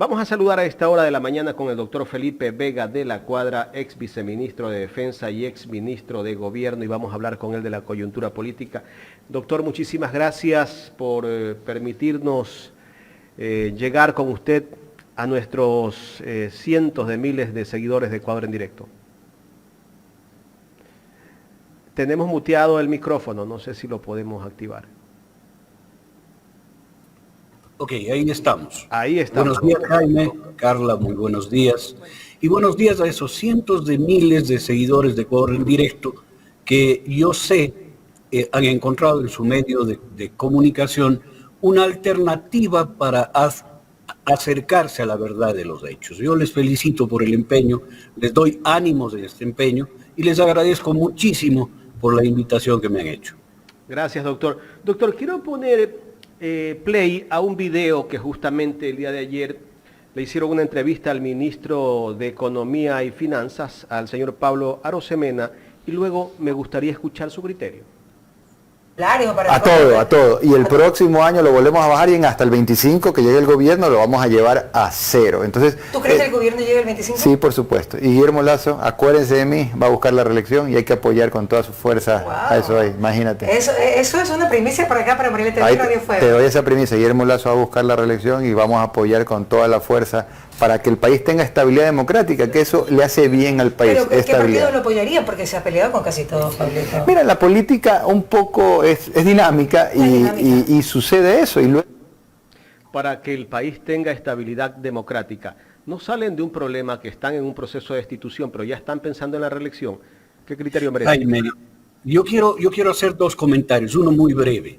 Vamos a saludar a esta hora de la mañana con el doctor Felipe Vega de la Cuadra, ex viceministro de Defensa y ex ministro de Gobierno, y vamos a hablar con él de la coyuntura política. Doctor, muchísimas gracias por permitirnos llegar con usted a nuestros cientos de miles de seguidores de Cuadra en Directo. Tenemos muteado el micrófono, no sé si lo podemos activar. Ok, ahí estamos. Ahí estamos. Buenos días, Jaime, Carla, muy buenos días. Y buenos días a esos cientos de miles de seguidores de Cuadra en Directo que yo sé han encontrado en su medio de comunicación una alternativa para acercarse a la verdad de los hechos. Yo les felicito por el empeño, les doy ánimos en este empeño y les agradezco muchísimo por la invitación que me han hecho. Gracias, doctor. Doctor, quiero poner play a un video que justamente el día de ayer le hicieron una entrevista al ministro de Economía y Finanzas, al señor Pablo Arosemena, y luego me gustaría escuchar su criterio. A todo. Y el próximo año lo volvemos a bajar y hasta el 25 que llegue el gobierno lo vamos a llevar a 0. Entonces, ¿tú crees que el gobierno llegue al 25? Sí, por supuesto. Y Guillermo Lasso, acuérdense de mí, va a buscar la reelección y hay que apoyar con toda su fuerza a eso ahí, imagínate. Eso es una primicia por acá para Mariela TV Radio Fuego. Te doy esa primicia, Guillermo Lasso va a buscar la reelección y vamos a apoyar con toda la fuerza para que el país tenga estabilidad democrática, que eso le hace bien al país. Pero ¿qué partido lo apoyaría? Porque se ha peleado con casi todos, Pablito. Mira, la política un poco es dinámica y sucede eso. Y luego... Para que el país tenga estabilidad democrática, no salen de un problema que están en un proceso de destitución, pero ya están pensando en la reelección. ¿Qué criterio merece? Jaime, yo quiero hacer dos comentarios, uno muy breve.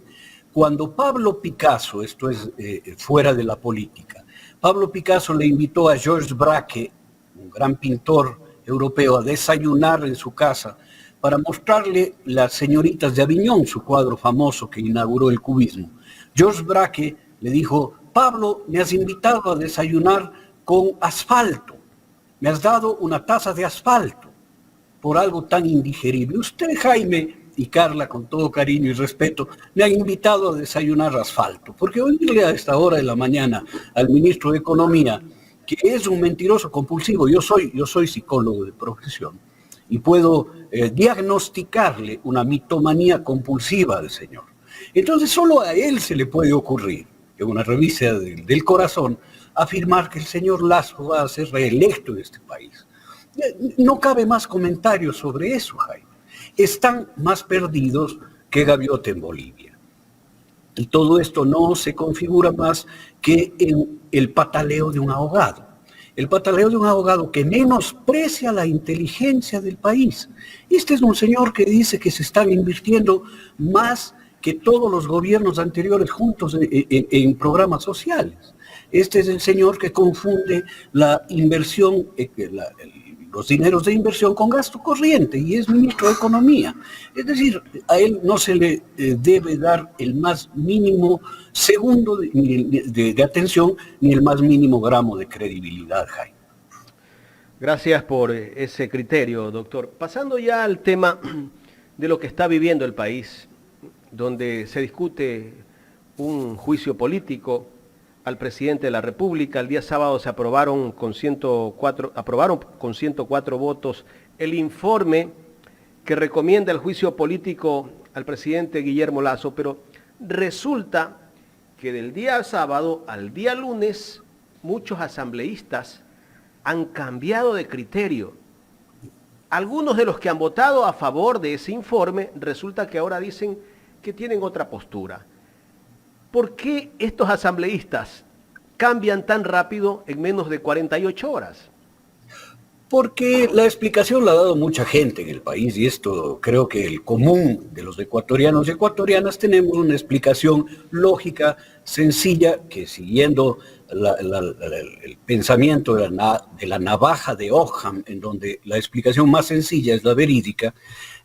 Cuando Pablo Picasso, esto es fuera de la política, Pablo Picasso le invitó a Georges Braque, un gran pintor europeo, a desayunar en su casa para mostrarle Las señoritas de Aviñón, su cuadro famoso que inauguró el cubismo. Georges Braque le dijo: Pablo, me has invitado a desayunar con asfalto, me has dado una taza de asfalto por algo tan indigerible. Usted, Jaime y Carla, con todo cariño y respeto, me han invitado a desayunar asfalto, porque oírle a esta hora de la mañana al ministro de Economía, que es un mentiroso compulsivo, yo soy psicólogo de profesión, y puedo diagnosticarle una mitomanía compulsiva al señor. Entonces solo a él se le puede ocurrir, en una revista del corazón, afirmar que el señor Lasso va a ser reelecto en este país. No cabe más comentarios sobre eso, Jaime. Están más perdidos que gaviota en Bolivia. Y todo esto no se configura más que en el pataleo de un abogado. El pataleo de un abogado que menosprecia la inteligencia del país. Este es un señor que dice que se están invirtiendo más que todos los gobiernos anteriores juntos en programas sociales. Este es el señor que confunde la inversión, los dineros de inversión con gasto corriente, y es ministro de Economía. Es decir, a él no se le debe dar el más mínimo segundo de atención, ni el más mínimo gramo de credibilidad, Jaime. Gracias por ese criterio, doctor. Pasando ya al tema de lo que está viviendo el país, donde se discute un juicio político al presidente de la República. El día sábado se aprobaron con 104 votos el informe que recomienda el juicio político al presidente Guillermo Lasso, pero resulta que del día sábado al día lunes muchos asambleístas han cambiado de criterio. Algunos de los que han votado a favor de ese informe resulta que ahora dicen que tienen otra postura. ¿Por qué estos asambleístas cambian tan rápido en menos de 48 horas? Porque la explicación la ha dado mucha gente en el país, y esto creo que el común de los ecuatorianos y ecuatorianas tenemos una explicación lógica, sencilla, que siguiendo el pensamiento de la navaja de Ockham, en donde la explicación más sencilla es la verídica,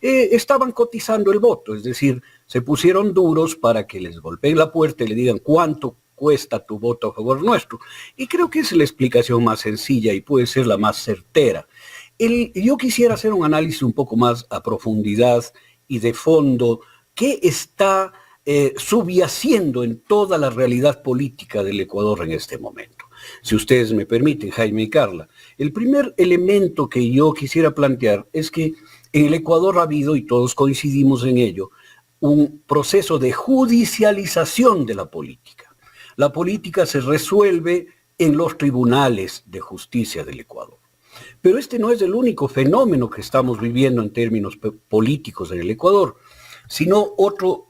estaban cotizando el voto, es decir, se pusieron duros para que les golpeen la puerta y le digan cuánto cuesta tu voto a favor nuestro. Y creo que es la explicación más sencilla y puede ser la más certera. Yo quisiera hacer un análisis un poco más a profundidad y de fondo, ¿qué está subyaciendo en toda la realidad política del Ecuador en este momento? si ustedes me permiten, Jaime y Carla. El primer elemento que yo quisiera plantear es que en el Ecuador ha habido, y todos coincidimos en ello, un proceso de judicialización de la política. La política se resuelve en los tribunales de justicia del Ecuador. Pero este no es el único fenómeno que estamos viviendo en términos políticos en el Ecuador, sino otro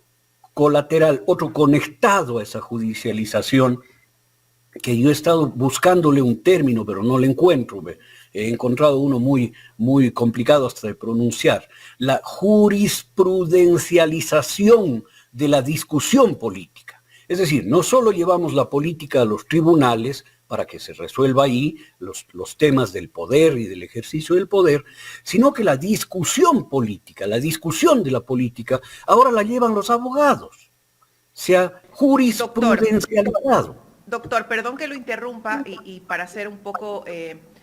colateral, otro conectado a esa judicialización, que yo he estado buscándole un término, pero no lo encuentro. He encontrado uno muy, muy complicado hasta de pronunciar. La jurisprudencialización de la discusión política. Es decir, no solo llevamos la política a los tribunales para que se resuelva ahí los temas del poder y del ejercicio del poder, sino que la discusión política, la discusión de la política, ahora la llevan los abogados. Se ha jurisprudencializado. Doctor, perdón que lo interrumpa y para ser un poco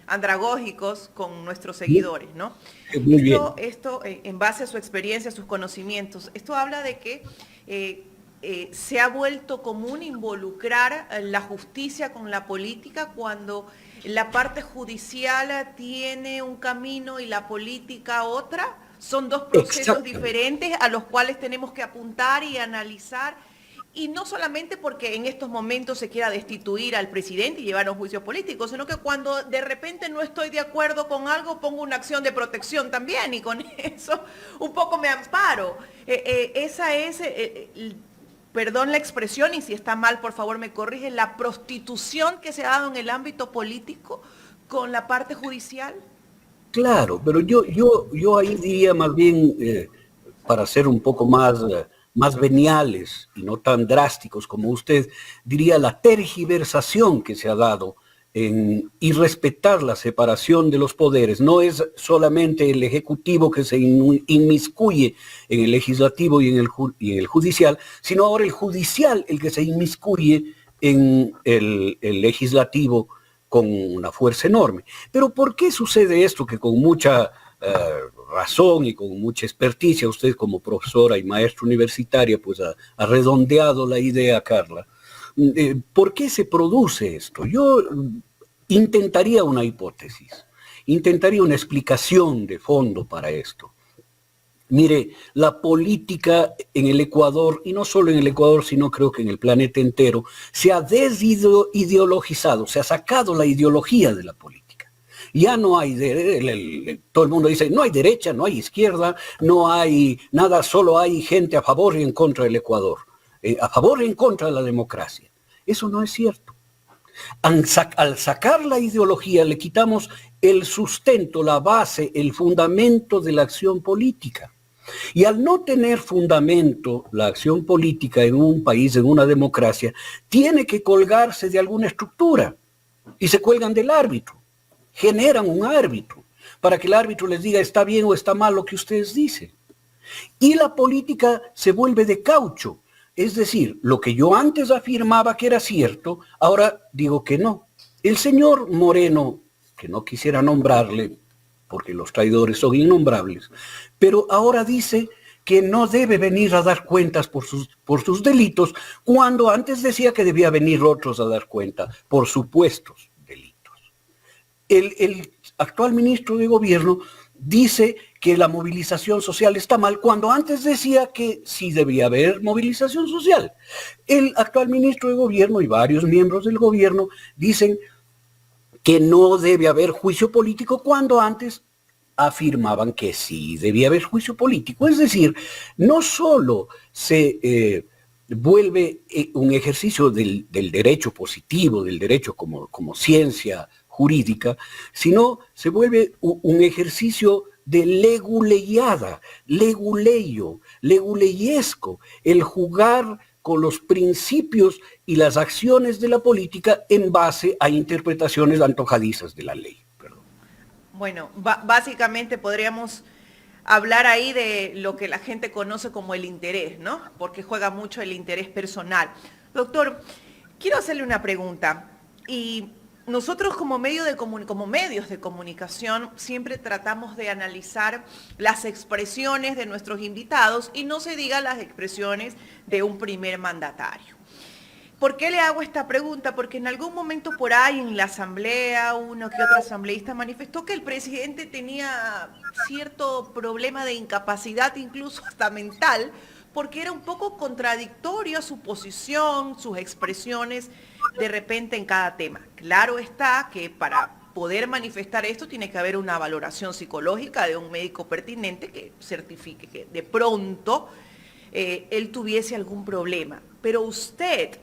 andragógicos con nuestros seguidores, ¿no? Muy bien. Esto en base a su experiencia, a sus conocimientos, esto habla de que se ha vuelto común involucrar la justicia con la política cuando la parte judicial tiene un camino y la política otra. Son dos procesos diferentes a los cuales tenemos que apuntar y analizar. Y no solamente porque en estos momentos se quiera destituir al presidente y llevar a un juicio político, sino que cuando de repente no estoy de acuerdo con algo, pongo una acción de protección también y con eso un poco me amparo. Esa es, perdón la expresión y si está mal, por favor me corrige, la prostitución que se ha dado en el ámbito político con la parte judicial. Claro, pero yo ahí diría más bien, para ser un poco más veniales y no tan drásticos como usted, diría la tergiversación que se ha dado en irrespetar la separación de los poderes. No es solamente el Ejecutivo que se inmiscuye en el Legislativo y en el Judicial, sino ahora el Judicial el que se inmiscuye en el Legislativo con una fuerza enorme. Pero ¿por qué sucede esto que con mucha razón y con mucha experticia, usted como profesora y maestra universitaria, pues ha redondeado la idea, Carla? ¿Por qué se produce esto? Yo intentaría una hipótesis, intentaría una explicación de fondo para esto. Mire, la política en el Ecuador, y no solo en el Ecuador, sino creo que en el planeta entero, se ha desideologizado, se ha sacado la ideología de la política. Ya no hay, todo el mundo dice, no hay derecha, no hay izquierda, no hay nada, solo hay gente a favor y en contra del Ecuador, a favor y en contra de la democracia. Eso no es cierto. Al sacar la ideología le quitamos el sustento, la base, el fundamento de la acción política. Y al no tener fundamento la acción política en un país, en una democracia, tiene que colgarse de alguna estructura y se cuelgan del árbitro. Generan un árbitro para que el árbitro les diga está bien o está mal lo que ustedes dicen. Y la política se vuelve de caucho. Es decir, lo que yo antes afirmaba que era cierto, ahora digo que no. El señor Moreno, que no quisiera nombrarle, porque los traidores son innombrables, pero ahora dice que no debe venir a dar cuentas por sus delitos, cuando antes decía que debía venir otros a dar cuenta por supuestos delitos. El actual ministro de Gobierno dice que la movilización social está mal, cuando antes decía que sí debía haber movilización social. El actual ministro de Gobierno y varios miembros del Gobierno dicen que no debe haber juicio político, cuando antes afirmaban que sí debía haber juicio político. Es decir, no solo se vuelve un ejercicio del derecho positivo, del derecho como ciencia jurídica, sino se vuelve un ejercicio de leguleyada, leguleyo, leguleyesco, el jugar con los principios y las acciones de la política en base a interpretaciones antojadizas de la ley. Perdón. Bueno, básicamente podríamos hablar ahí de lo que la gente conoce como el interés, ¿no? Porque juega mucho el interés personal. Doctor, quiero hacerle una pregunta. Y nosotros como medios de comunicación siempre tratamos de analizar las expresiones de nuestros invitados y no se diga las expresiones de un primer mandatario. ¿Por qué le hago esta pregunta? Porque en algún momento por ahí en la asamblea, uno que otro asambleísta manifestó que el presidente tenía cierto problema de incapacidad, incluso hasta mental, porque era un poco contradictorio su posición, sus expresiones de repente en cada tema. Claro está que para poder manifestar esto tiene que haber una valoración psicológica de un médico pertinente que certifique que de pronto él tuviese algún problema. Pero usted,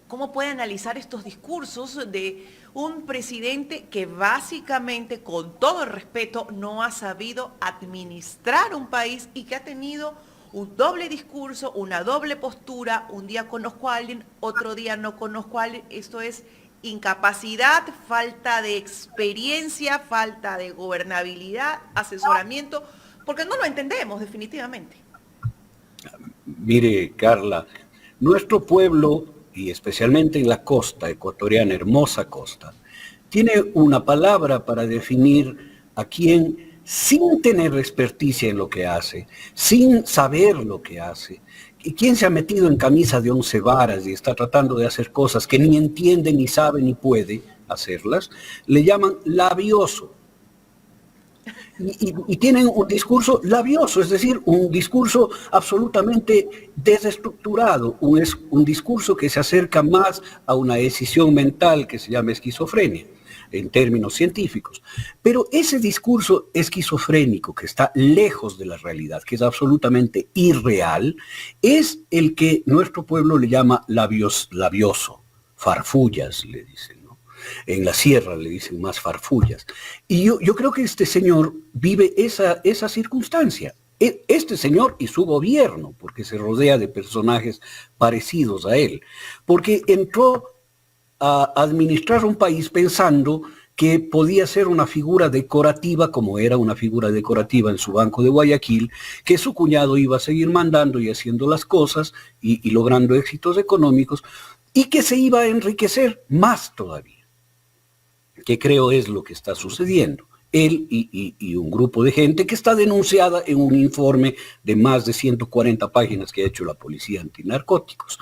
¿cómo puede analizar estos discursos de un presidente que básicamente, con todo el respeto, no ha sabido administrar un país y que ha tenido un doble discurso, una doble postura? Un día conozco a alguien, otro día no conozco a alguien? Esto es incapacidad, falta de experiencia, falta de gobernabilidad, asesoramiento, porque no lo entendemos definitivamente. Mire, Carla, nuestro pueblo, y especialmente en la costa ecuatoriana, hermosa costa, tiene una palabra para definir a quien, sin tener experticia en lo que hace, sin saber lo que hace, y quien se ha metido en camisa de 11 varas y está tratando de hacer cosas que ni entiende, ni sabe, ni puede hacerlas, le llaman labioso. Y tienen un discurso labioso, es decir, un discurso absolutamente desestructurado, un discurso que se acerca más a una decisión mental que se llama esquizofrenia, en términos científicos. Pero ese discurso esquizofrénico que está lejos de la realidad, que es absolutamente irreal, es el que nuestro pueblo le llama labioso, farfullas, le dicen. En la sierra le dicen más farfullas. Y yo creo que este señor vive esa circunstancia. Este señor y su gobierno, porque se rodea de personajes parecidos a él, porque entró a administrar un país pensando que podía ser una figura decorativa, como era una figura decorativa en su banco de Guayaquil, que su cuñado iba a seguir mandando y haciendo las cosas y logrando éxitos económicos, y que se iba a enriquecer más todavía, que creo es lo que está sucediendo. Él y un grupo de gente que está denunciada en un informe de más de 140 páginas que ha hecho la Policía Antinarcóticos.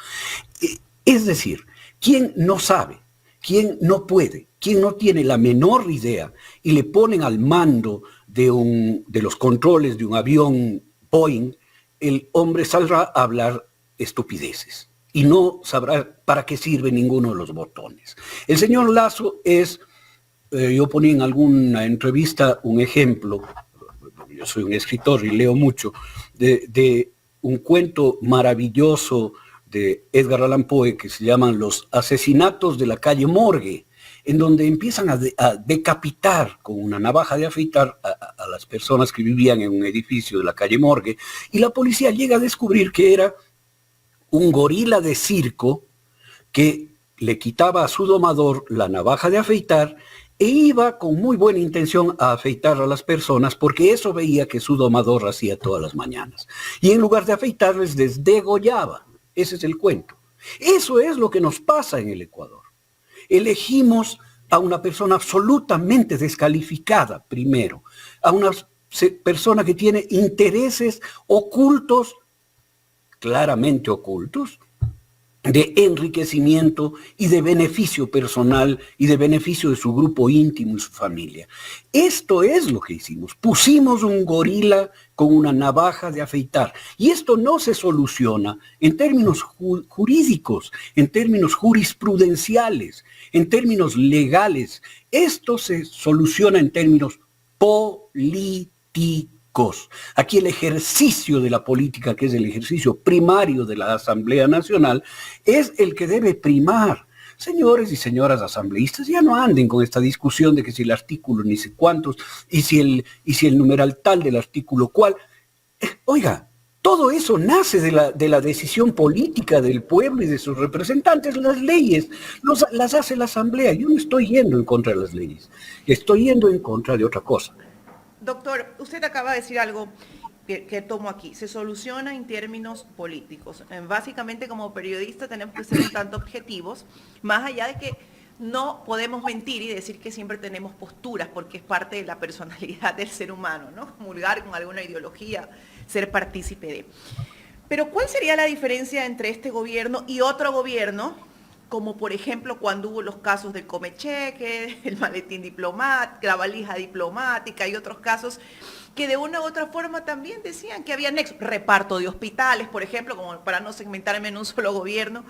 Es decir, quien no sabe, quien no puede, quien no tiene la menor idea y le ponen al mando de los controles de un avión Boeing, el hombre saldrá a hablar estupideces y no sabrá para qué sirve ninguno de los botones. El señor Lasso es... yo ponía en alguna entrevista un ejemplo, yo soy un escritor y leo mucho, de un cuento maravilloso de Edgar Allan Poe que se llaman Los asesinatos de la calle Morgue, en donde empiezan a decapitar con una navaja de afeitar a las personas que vivían en un edificio de la calle Morgue, y la policía llega a descubrir que era un gorila de circo que le quitaba a su domador la navaja de afeitar e iba con muy buena intención a afeitar a las personas porque eso veía que su domador hacía todas las mañanas. Y en lugar de afeitarles, les degollaba. Ese es el cuento. Eso es lo que nos pasa en el Ecuador. Elegimos a una persona absolutamente descalificada primero, a una persona que tiene intereses ocultos, claramente ocultos, de enriquecimiento y de beneficio personal y de beneficio de su grupo íntimo y su familia. Esto es lo que hicimos. Pusimos un gorila con una navaja de afeitar. Y esto no se soluciona en términos jurídicos, en términos jurisprudenciales, en términos legales. Esto se soluciona en términos políticos. Aquí el ejercicio de la política, que es el ejercicio primario de la Asamblea Nacional, es el que debe primar. Señores y señoras asambleístas, ya no anden con esta discusión de que si el artículo ni sé cuántos, y si el numeral tal del artículo cual. Oiga, todo eso nace de la decisión política del pueblo y de sus representantes. Las leyes las hace la Asamblea. Yo no estoy yendo en contra de las leyes, estoy yendo en contra de otra cosa. Doctor, usted acaba de decir algo que tomo aquí. Se soluciona en términos políticos. Básicamente, como periodistas tenemos que ser un tanto objetivos, más allá de que no podemos mentir y decir que siempre tenemos posturas, porque es parte de la personalidad del ser humano, ¿no? Comulgar con alguna ideología, ser partícipe de. Pero ¿cuál sería la diferencia entre este gobierno y otro gobierno? Como por ejemplo cuando hubo los casos del comecheque, el maletín diplomático, la valija diplomática y otros casos que de una u otra forma también decían que había nexo, reparto de hospitales, por ejemplo, como para no segmentarme en un solo gobierno,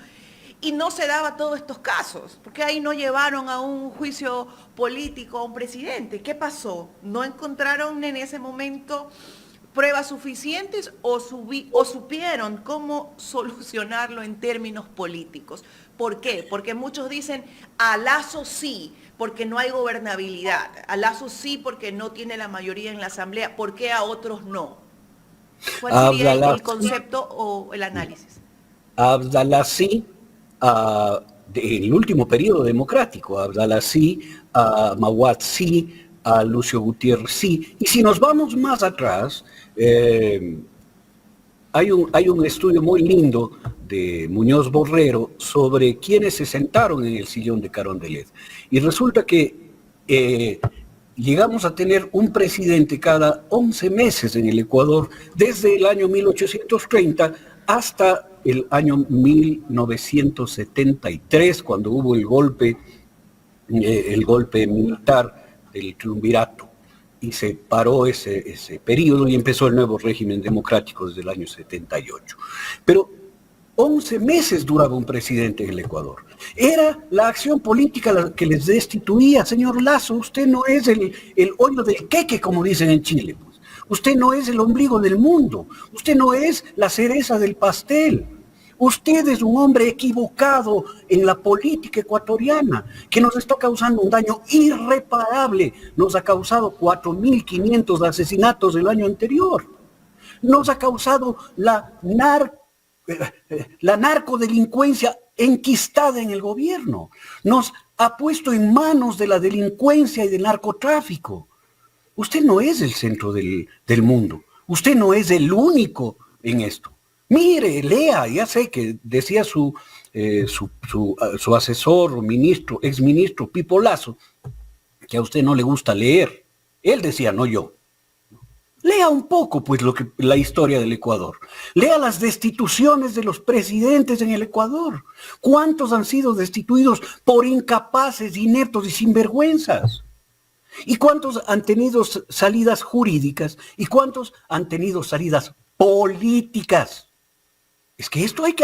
y no se daba todos estos casos, porque ahí no llevaron a un juicio político a un presidente. ¿Qué pasó? ¿No encontraron en ese momento pruebas suficientes o supieron cómo solucionarlo en términos políticos? ¿Por qué? Porque muchos dicen, a Lasso sí, porque no hay gobernabilidad, a Lasso sí porque no tiene la mayoría en la asamblea, ¿por qué a otros no? ¿Cuál sería el concepto o el análisis? Abdalá sí, en el último periodo democrático, Abdalá sí, Mawad sí, a Lucio Gutiérrez sí. Y si nos vamos más atrás, hay un estudio muy lindo de Muñoz Borrero sobre quienes se sentaron en el sillón de Carondelet. Y resulta que llegamos a tener un presidente cada 11 meses en el Ecuador, desde el año 1830 hasta el año 1973, cuando hubo el golpe militar del triunvirato, y se paró ese periodo y empezó el nuevo régimen democrático desde el año 78. Pero 11 meses duraba un presidente en el Ecuador. Era la acción política la que les destituía. Señor Lasso, usted no es el hoyo del queque, como dicen en Chile. Pues. Usted no es el ombligo del mundo. Usted no es la cereza del pastel. Usted es un hombre equivocado en la política ecuatoriana, que nos está causando un daño irreparable. Nos ha causado 4.500 asesinatos el año anterior. Nos ha causado la narcodelincuencia enquistada en el gobierno. Nos ha puesto en manos de la delincuencia y del narcotráfico. Usted no es el centro del mundo. Usted no es el único en esto. Mire, lea, ya sé que decía su asesor, ministro, exministro Pipo Lasso, que a usted no le gusta leer. Él decía, no yo. Lea un poco, pues, la historia del Ecuador. Lea las destituciones de los presidentes en el Ecuador. ¿Cuántos han sido destituidos por incapaces, ineptos y sinvergüenzas? ¿Y cuántos han tenido salidas jurídicas? ¿Y cuántos han tenido salidas políticas? Es que esto hay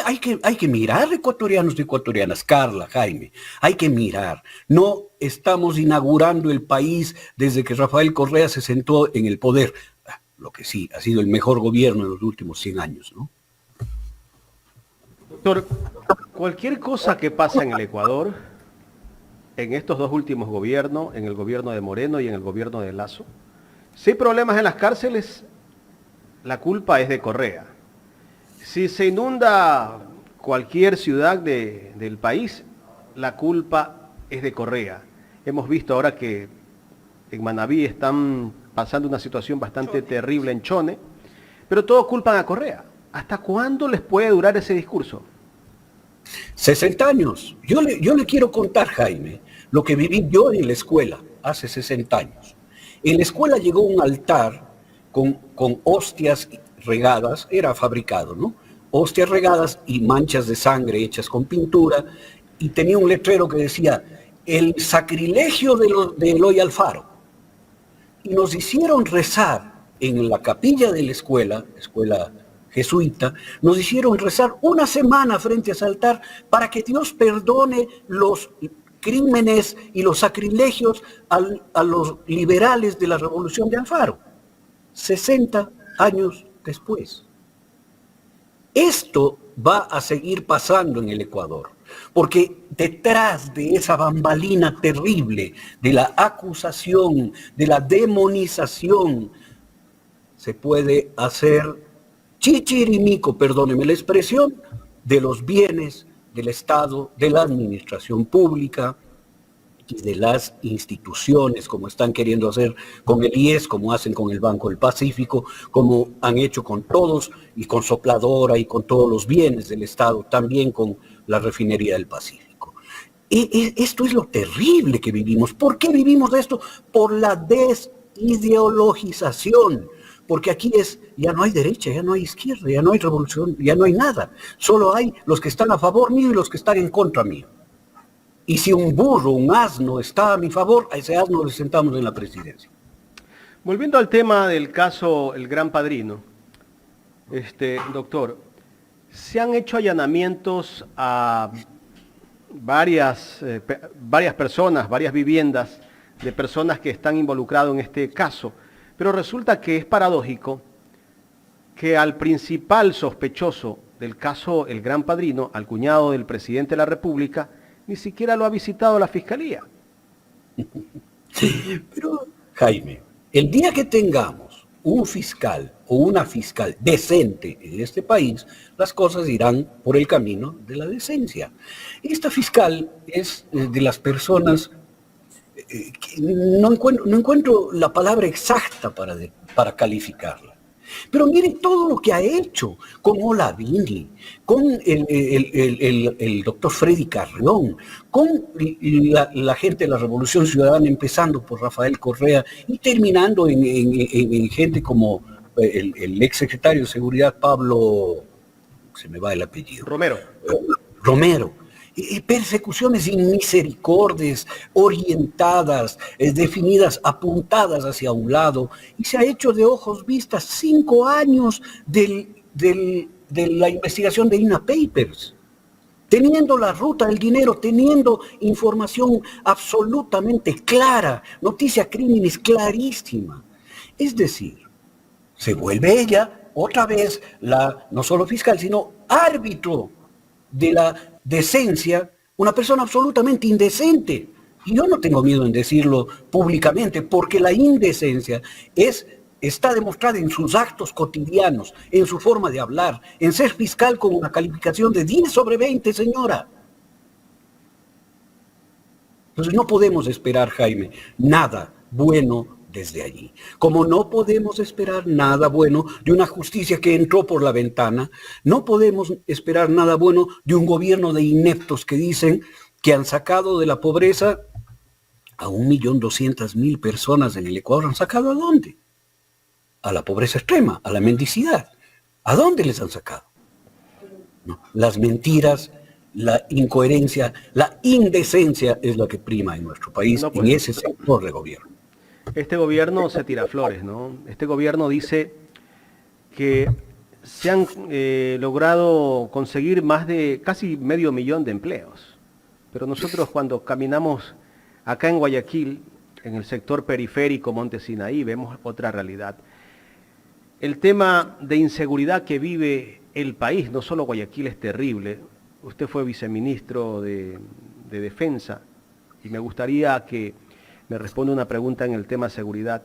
que mirar, ecuatorianos y ecuatorianas, Carla, Jaime, hay que mirar. No estamos inaugurando el país desde que Rafael Correa se sentó en el poder. Lo que sí, ha sido el mejor gobierno en los últimos 100 años, ¿no? Doctor, cualquier cosa que pasa en el Ecuador, en estos dos últimos gobiernos, en el gobierno de Moreno y en el gobierno de Lasso, si hay problemas en las cárceles, la culpa es de Correa. Si se inunda cualquier ciudad del país, la culpa es de Correa. Hemos visto ahora que en Manabí están pasando una situación bastante terrible en Chone, pero todos culpan a Correa. ¿Hasta cuándo les puede durar ese discurso? 60 años. Yo le quiero contar, Jaime, lo que viví yo en la escuela hace 60 años. En la escuela llegó un altar con hostias regadas, era fabricado, ¿no? Hostias regadas y manchas de sangre hechas con pintura, y tenía un letrero que decía, el sacrilegio de Eloy Alfaro. Y nos hicieron rezar en la capilla de la escuela jesuita, nos hicieron rezar una semana frente a ese altar para que Dios perdone los crímenes y los sacrilegios a los liberales de la Revolución de Alfaro. 60 años después. Esto va a seguir pasando en el Ecuador, porque detrás de esa bambalina terrible de la acusación, de la demonización, se puede hacer chichirimico, perdóneme la expresión, de los bienes del Estado, de la administración pública y de las instituciones, como están queriendo hacer con el IES, como hacen con el Banco del Pacífico, como han hecho con todos, y con Sopladora y con todos los bienes del Estado, también con la refinería del Pacífico. Esto es lo terrible que vivimos. ¿Por qué vivimos esto? Por la desideologización, porque aquí ya no hay derecha, ya no hay izquierda, ya no hay revolución, ya no hay nada. Solo hay los que están a favor mío y los que están en contra mío. Y si un burro, un asno está a mi favor, a ese asno le sentamos en la presidencia. Volviendo al tema del caso El Gran Padrino, doctor, se han hecho allanamientos a varias personas, varias viviendas de personas que están involucradas en este caso, pero resulta que es paradójico que al principal sospechoso del caso El Gran Padrino, al cuñado del presidente de la República, ni siquiera lo ha visitado la Fiscalía. Pero, Jaime, el día que tengamos un fiscal o una fiscal decente en este país, las cosas irán por el camino de la decencia. Esta fiscal es de las personas que no encuentro la palabra exacta para calificarla. Pero miren todo lo que ha hecho con Olavini, con el doctor Freddy Carrión, con la gente de la Revolución Ciudadana, empezando por Rafael Correa y terminando en gente como el ex secretario de Seguridad Pablo, se me va el apellido. Romero. Persecuciones sin misericordias, orientadas, definidas, apuntadas hacia un lado, y se ha hecho de ojos vistas 5 años de la investigación de INA Papers, teniendo la ruta del dinero, teniendo información absolutamente clara, noticia crímenes clarísima. Es decir, se vuelve ella otra vez no solo fiscal, sino árbitro de la decencia, una persona absolutamente indecente. Y yo no tengo miedo en decirlo públicamente, porque la indecencia está demostrada en sus actos cotidianos, en su forma de hablar, en ser fiscal con una calificación de 10 sobre 20, señora. Entonces no podemos esperar, Jaime, nada bueno desde allí. Como no podemos esperar nada bueno de una justicia que entró por la ventana, no podemos esperar nada bueno de un gobierno de ineptos que dicen que han sacado de la pobreza a 1.200.000 personas en el Ecuador. ¿Han sacado a dónde? A la pobreza extrema, a la mendicidad. ¿A dónde les han sacado? No, las mentiras, la incoherencia, la indecencia es la que prima en nuestro país, en ese sector de gobierno. Este gobierno se tira flores, ¿no? Este gobierno dice que se han logrado conseguir más de casi 500.000 de empleos. Pero nosotros cuando caminamos acá en Guayaquil, en el sector periférico Monte Sinaí, vemos otra realidad. El tema de inseguridad que vive el país, no solo Guayaquil, es terrible. Usted fue viceministro de Defensa y me gustaría que me responda una pregunta en el tema seguridad.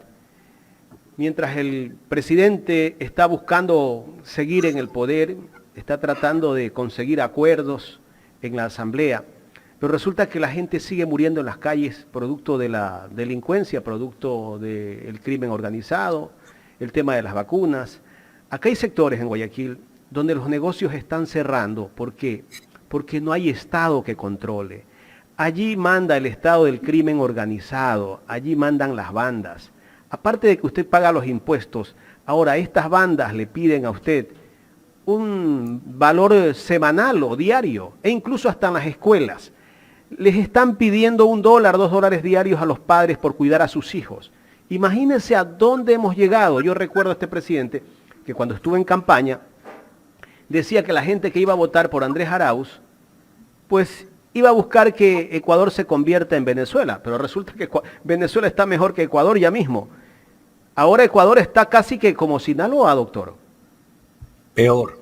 Mientras el presidente está buscando seguir en el poder, está tratando de conseguir acuerdos en la asamblea, pero resulta que la gente sigue muriendo en las calles producto de la delincuencia, producto del crimen organizado, el tema de las vacunas. Acá hay sectores en Guayaquil donde los negocios están cerrando. ¿Por qué? Porque no hay Estado que controle. Allí manda el Estado del crimen organizado, allí mandan las bandas. Aparte de que usted paga los impuestos, ahora estas bandas le piden a usted un valor semanal o diario, e incluso hasta en las escuelas. Les están pidiendo $1, $2 diarios a los padres por cuidar a sus hijos. Imagínense a dónde hemos llegado. Yo recuerdo a este presidente que cuando estuvo en campaña decía que la gente que iba a votar por Andrés Arauz, pues iba a buscar que Ecuador se convierta en Venezuela, pero resulta que Venezuela está mejor que Ecuador ya mismo. Ahora Ecuador está casi que como Sinaloa, doctor. Peor.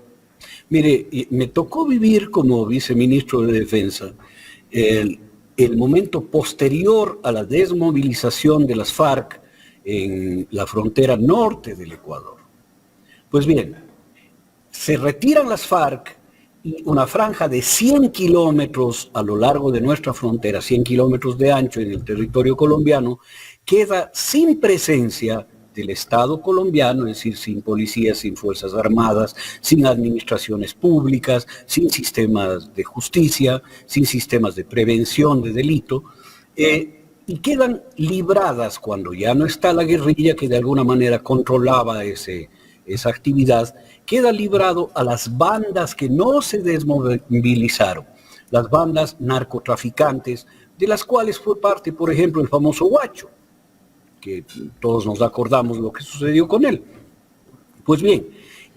Mire, me tocó vivir como viceministro de Defensa el momento posterior a la desmovilización de las FARC en la frontera norte del Ecuador. Pues bien, se retiran las FARC y una franja de 100 kilómetros a lo largo de nuestra frontera, 100 kilómetros de ancho en el territorio colombiano, queda sin presencia del Estado colombiano, es decir, sin policías, sin fuerzas armadas, sin administraciones públicas, sin sistemas de justicia, sin sistemas de prevención de delito. y quedan libradas cuando ya no está la guerrilla que de alguna manera controlaba esa actividad, queda librado a las bandas que no se desmovilizaron, las bandas narcotraficantes, de las cuales fue parte, por ejemplo, el famoso Guacho, que todos nos acordamos lo que sucedió con él. Pues bien,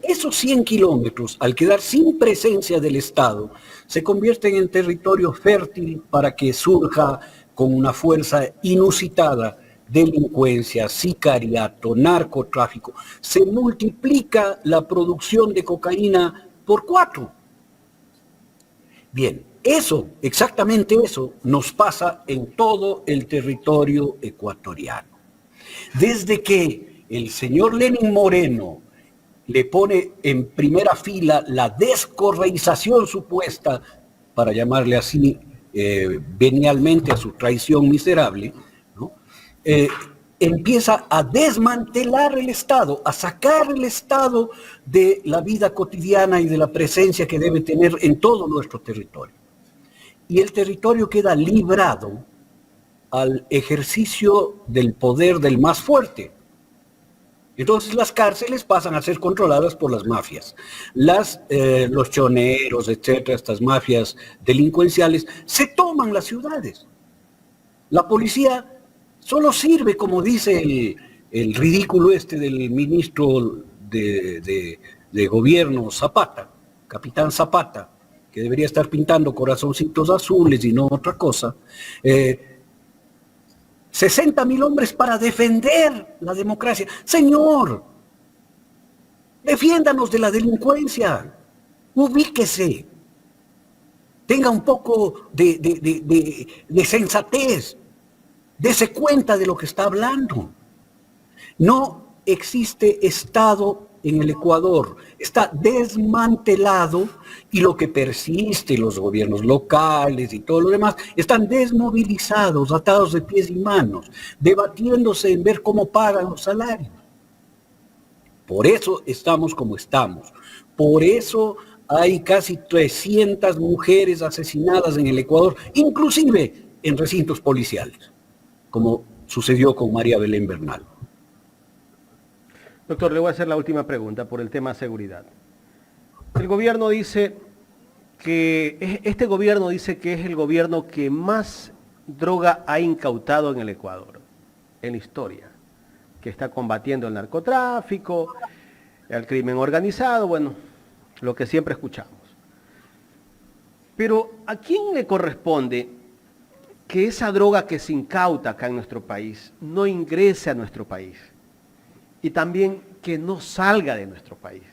esos 100 kilómetros, al quedar sin presencia del Estado, se convierten en territorio fértil para que surja con una fuerza inusitada delincuencia, sicariato, narcotráfico. Se multiplica la producción de cocaína por 4. Bien, eso, exactamente eso, nos pasa en todo el territorio ecuatoriano. Desde que el señor Lenín Moreno le pone en primera fila la descorreización supuesta, para llamarle así venialmente a su traición miserable, ¿no? Empieza a desmantelar el Estado, a sacar el Estado de la vida cotidiana y de la presencia que debe tener en todo nuestro territorio. Y el territorio queda librado al ejercicio del poder del más fuerte. Entonces las cárceles pasan a ser controladas por las mafias. Los choneros, etcétera, estas mafias delincuenciales, se toman las ciudades. La policía solo sirve, como dice el ridículo del ministro de gobierno Zapata, capitán Zapata, que debería estar pintando corazoncitos azules y no otra cosa, 60.000 hombres para defender la democracia. Señor, defiéndanos de la delincuencia, ubíquese, tenga un poco de sensatez, dése cuenta de lo que está hablando. No existe Estado en el Ecuador, está desmantelado y lo que persiste, los gobiernos locales y todo lo demás, están desmovilizados, atados de pies y manos, debatiéndose en ver cómo pagan los salarios. Por eso estamos como estamos, por eso hay casi 300 mujeres asesinadas en el Ecuador, inclusive en recintos policiales, como sucedió con María Belén Bernal. Doctor, le voy a hacer la última pregunta por el tema seguridad. El gobierno dice que, este gobierno dice que es el gobierno que más droga ha incautado en el Ecuador, en la historia, que está combatiendo el narcotráfico, el crimen organizado, bueno, lo que siempre escuchamos. Pero ¿a quién le corresponde que esa droga que se incauta acá en nuestro país no ingrese a nuestro país? Y también que no salga de nuestro país.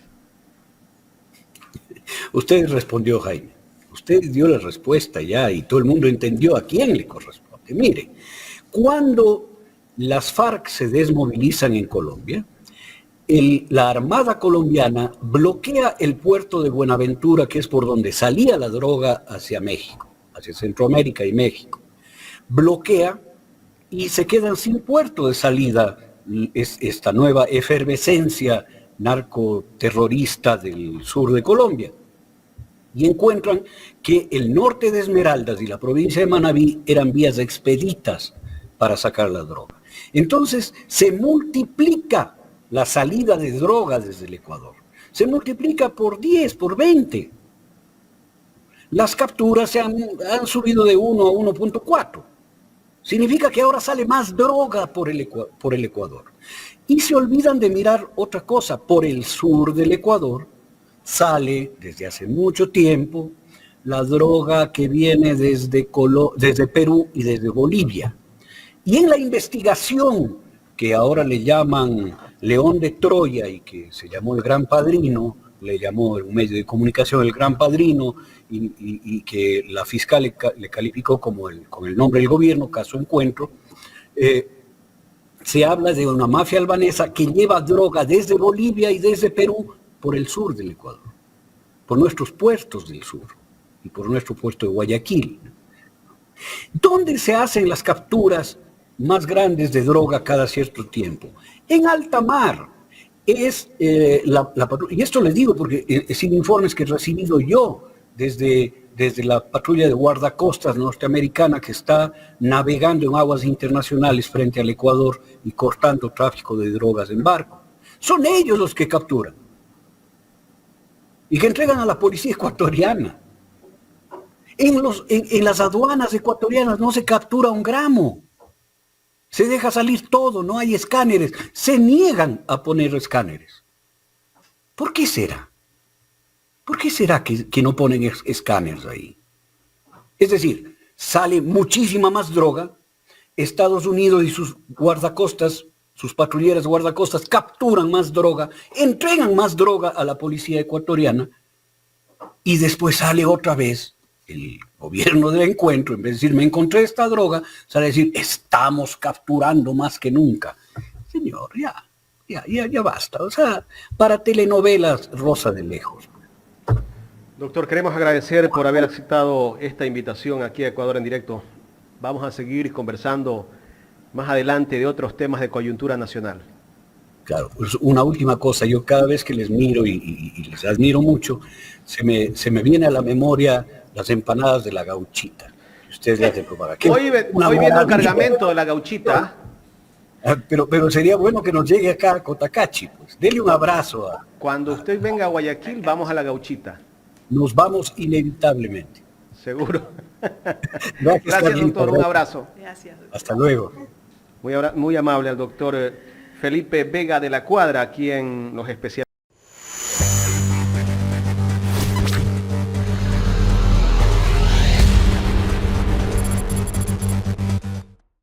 Usted respondió, Jaime. Usted dio la respuesta ya y todo el mundo entendió a quién le corresponde. Mire, cuando las FARC se desmovilizan en Colombia, la Armada colombiana bloquea el puerto de Buenaventura, que es por donde salía la droga hacia México, hacia Centroamérica y México. Bloquea y se quedan sin puerto de salida esta nueva efervescencia narcoterrorista del sur de Colombia. Y encuentran que el norte de Esmeraldas y la provincia de Manabí eran vías expeditas para sacar la droga. Entonces se multiplica la salida de droga desde el Ecuador. Se multiplica por 10, por 20. Las capturas se han subido de 1 a 1.4. Significa que ahora sale más droga por el Ecuador. Y se olvidan de mirar otra cosa. Por el sur del Ecuador sale desde hace mucho tiempo la droga que viene desde Perú y desde Bolivia. Y en la investigación, que ahora le llaman León de Troya y que se llamó El Gran Padrino, le llamó un medio de comunicación El Gran Padrino, y que la fiscal le calificó con el nombre del gobierno, caso Encuentro, se habla de una mafia albanesa que lleva droga desde Bolivia y desde Perú por el sur del Ecuador, por nuestros puertos del sur y por nuestro puerto de Guayaquil. ¿Dónde se hacen las capturas más grandes de droga cada cierto tiempo? En alta mar. Y esto les digo porque sin informes que he recibido yo desde desde la patrulla de guardacostas norteamericana que está navegando en aguas internacionales frente al Ecuador y cortando tráfico de drogas en barco. Son ellos los que capturan y que entregan a la policía ecuatoriana. En las aduanas ecuatorianas no se captura un gramo. Se deja salir todo, no hay escáneres. Se niegan a poner escáneres. ¿Por qué será? ¿Por qué será que no ponen escáneres ahí? Es decir, sale muchísima más droga, Estados Unidos y sus guardacostas, sus patrulleras guardacostas capturan más droga, entregan más droga a la policía ecuatoriana y después sale otra vez el gobierno del encuentro, en vez de decir me encontré esta droga, sale a decir estamos capturando más que nunca. Señor, ya basta. O sea, para telenovelas rosa de lejos. Doctor, queremos agradecer por haber aceptado esta invitación aquí a Ecuador en directo. Vamos a seguir conversando más adelante de otros temas de coyuntura nacional. Claro, pues una última cosa, yo cada vez que les miro y les admiro mucho, se me viene a la memoria las empanadas de la Gauchita. Ustedes las hacen probar aquí. Hoy viendo el cargamento de la Gauchita. Pero sería bueno que nos llegue acá a Cotacachi, pues. Dele un abrazo. Cuando usted venga a Guayaquil, vamos a la Gauchita. Nos vamos inevitablemente. Seguro. Gracias, doctor. Un abrazo. Gracias, doctor. Hasta luego. Muy amable al doctor Felipe Vega de la Cuadra, aquí en Los Especialistas.